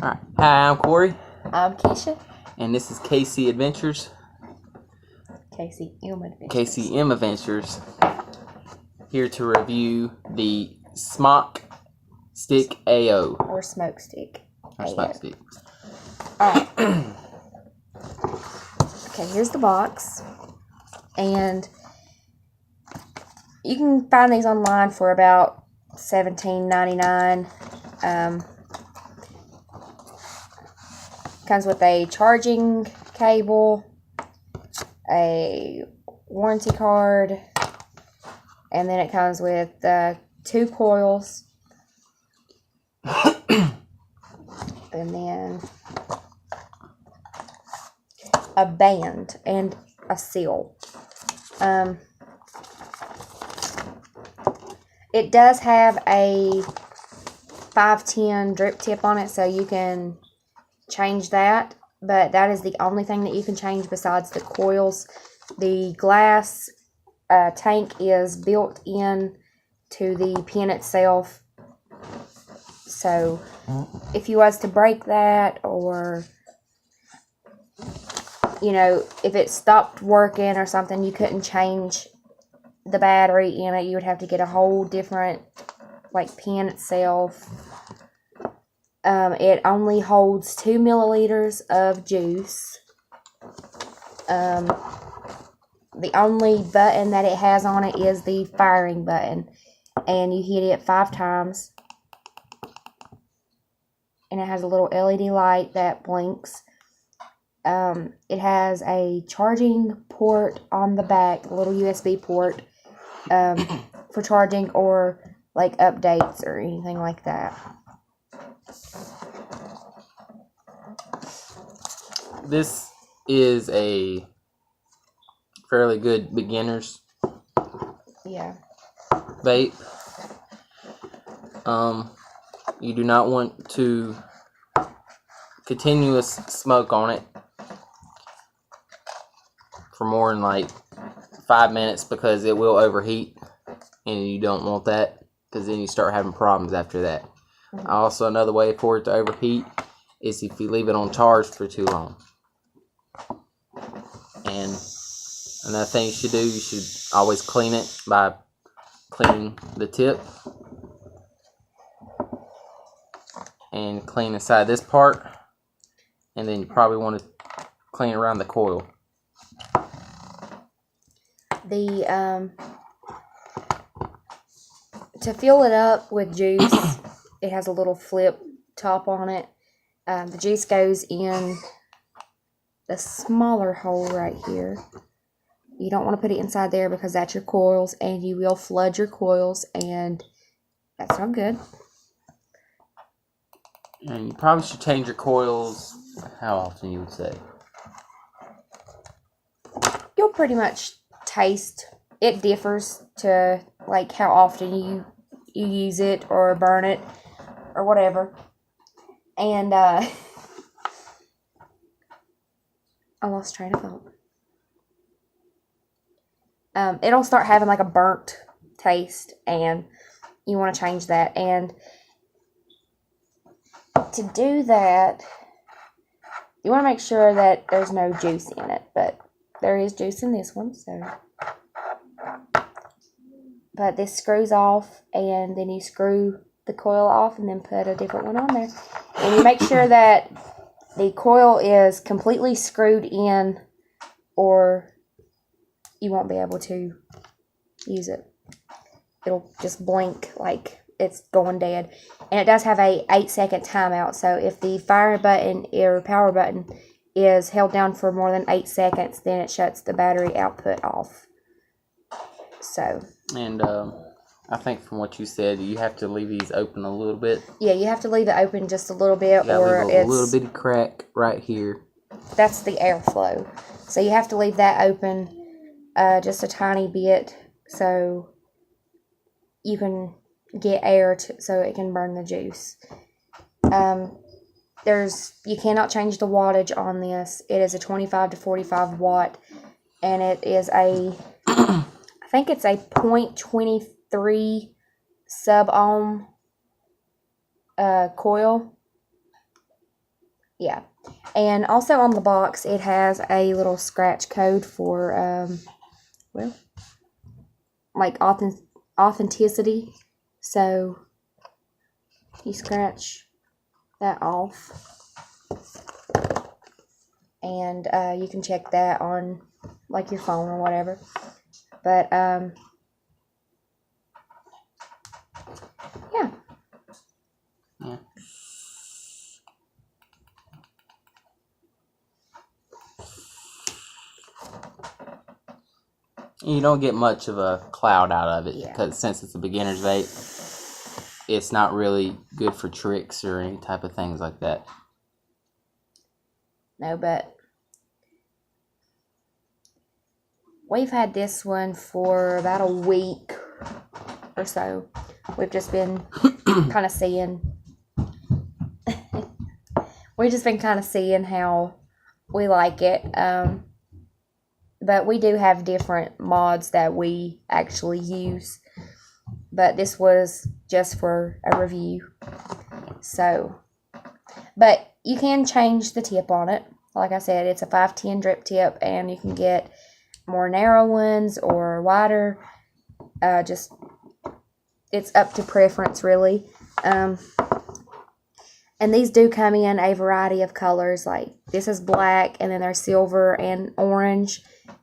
Alright, hi, I'm Corey. I'm Keisha. And this is KC Adventures. KCM Adventures. KCM Adventures. Here to review the Smok Stick AO. Or Smoke Stick. Or Smoke Stick. Alright. Okay, here's the box. And you can find these online for about $17.99. Comes with a charging cable, a warranty card, and then it comes with 2 coils, and then a band and a seal. It does have a 510 drip tip on it, so you can change that, but that is the only thing that you can change besides the coils. The glass tank is built in to the pin itself, so if you was to break that, or you know, if it stopped working or something, you couldn't change the battery in it. You would have to get a whole different like pin itself. It only holds 2 milliliters of juice. The only button that it has on it is the firing button, and you hit it 5 times, and it has a little LED light that blinks. It has a charging port on the back, a little USB port, for charging or like updates or anything like that. This is a fairly good beginner's vape. You do not want to continuous smoke on it for more than like 5 minutes, because it will overheat, and you don't want that, because then you start having problems after that. Also, another way for it to overheat is if you leave it on charge for too long. And another thing you should do, you should always clean it by cleaning the tip and clean inside this part, and then you probably want to clean around the coil. To fill it up with juice, it has a little flip top on it. The juice goes in the smaller hole right here. You don't want to put it inside there, because that's your coils, and you will flood your coils, and that's not good. And you probably should change your coils, how often you would say? You'll pretty much taste. It differs to like how often you use it or burn it or whatever. And I lost train of thought. It'll start having like a burnt taste, and you want to change that. And to do that, you want to make sure that there's no juice in it, but there is juice in this one, so. But this screws off, and then you screw the coil off and then put a different one on there. And you make sure that the coil is completely screwed in, or you won't be able to use it. It'll just blink like it's going dead. And it does have a 8-second timeout, so if the fire button or power button is held down for more than 8 seconds, then it shuts the battery output off. So. And I think from what you said, you have to leave these open a little bit. Yeah, you have to leave it open just a little bit, or leave a little bitty crack right here. That's the airflow. So you have to leave that open just a tiny bit, so you can get air so it can burn the juice. You cannot change the wattage on this. It is a 25 to 45 watt, and it is a I think it's a 0.23 sub-ohm coil. Yeah. And also on the box, it has a little scratch code for, well, like authenticity. So you scratch that off, and you can check that on like your phone or whatever. But yeah. Yeah. You don't get much of a cloud out of it because since it's a beginner's vape, it's not really good for tricks or any type of things like that. No, but we've had this one for about a week or so. We've just been kind of seeing. We've just been kind of seeing how we like it. But we do have different mods that we actually use. But this was just for a review. So, but you can change the tip on it. Like I said, it's a 510 drip tip, and you can get more narrow ones or wider. Just, it's up to preference, really. And these do come in a variety of colors. Like, this is black, and then there's silver and orange.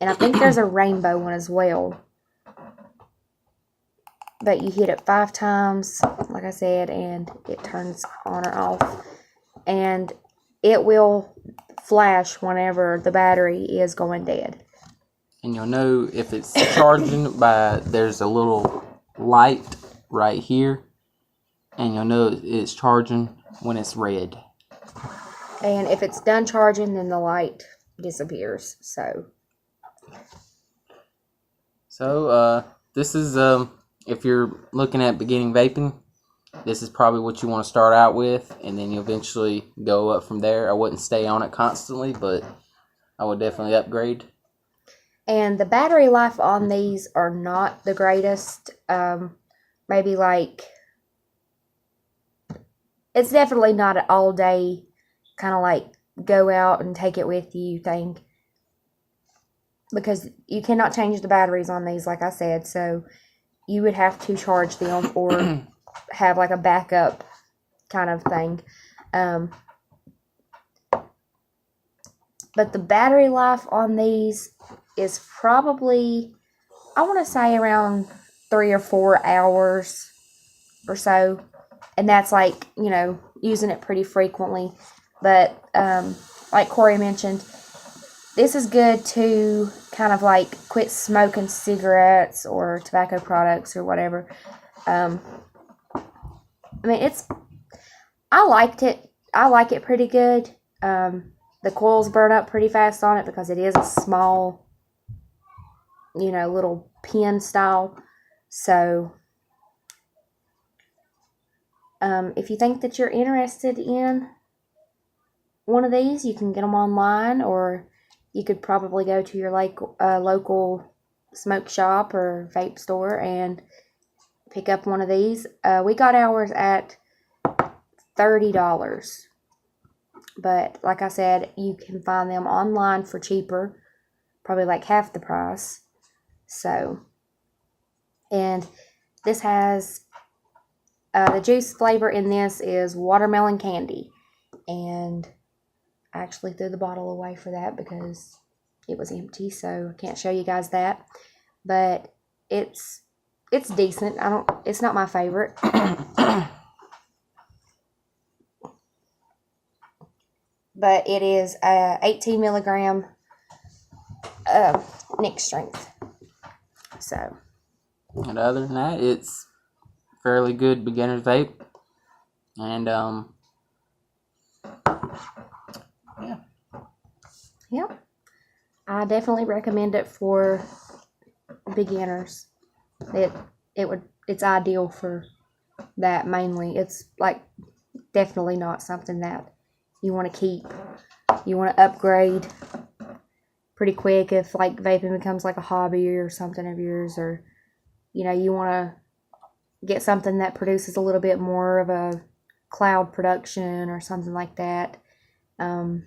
And I think there's a rainbow one as well. But you hit it 5 times, like I said, and it turns on or off. And it will flash whenever the battery is going dead. And you'll know if it's charging by, there's a little light right here. And you'll know it's charging when it's red. And if it's done charging, then the light disappears. So this is, if you're looking at beginning vaping, this is probably what you want to start out with, and then you eventually go up from there. I wouldn't stay on it constantly, but I would definitely upgrade. And the battery life on these are not the greatest. Maybe like, it's definitely not an all day kind of like go out and take it with you thing. Because you cannot change the batteries on these, like I said. So you would have to charge them or have like a backup kind of thing. But the battery life on these is probably, I want to say around 3 or 4 hours or so. And that's like, you know, using it pretty frequently. But like Corey mentioned, this is good to kind of like quit smoking cigarettes or tobacco products or whatever. I mean, I liked it. I like it pretty good. The coils burn up pretty fast on it because it is a small, you know, little pen style. So, if you think that you're interested in one of these, you can get them online, or you could probably go to your local smoke shop or vape store and pick up one of these. We got ours at $30. But like I said, you can find them online for cheaper, probably like half the price. So, and this has, the juice flavor in this is watermelon candy. And I actually threw the bottle away for that because it was empty, so I can't show you guys that. But it's decent. It's not my favorite. But it is 18 milligram nic strength. So. And other than that, it's fairly good beginner's vape. And yeah, I definitely recommend it for beginners. It's ideal for that mainly. It's like definitely not something that you want to keep. You want to upgrade pretty quick if like vaping becomes like a hobby or something of yours, or you know, you want to get something that produces a little bit more of a cloud production or something like that. But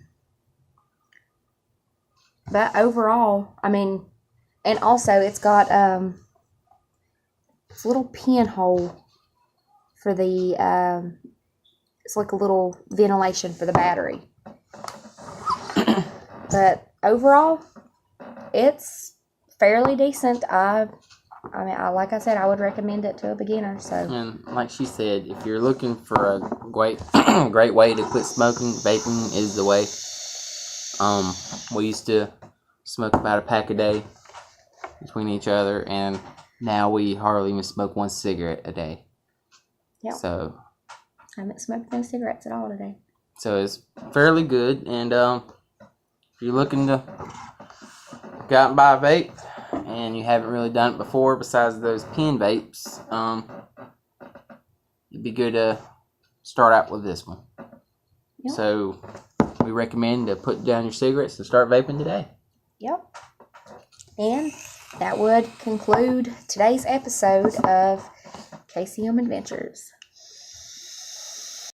overall, I mean, and also it's got it's a little pinhole for the it's like a little ventilation for the battery. But overall, it's fairly decent. I mean, like I said, I would recommend it to a beginner. So, and like she said, if you're looking for a great way to quit smoking, vaping is the way. We used to smoke about a pack a day between each other, and now we hardly even smoke one cigarette a day. Yeah. So I haven't smoked no cigarettes at all today. So it's fairly good, and if you're looking to go out and buy a vape, and you haven't really done it before, besides those pen vapes, it'd be good to start out with this one. Yep. So we recommend to put down your cigarettes and start vaping today. Yep. And that would conclude today's episode of KCM Adventures.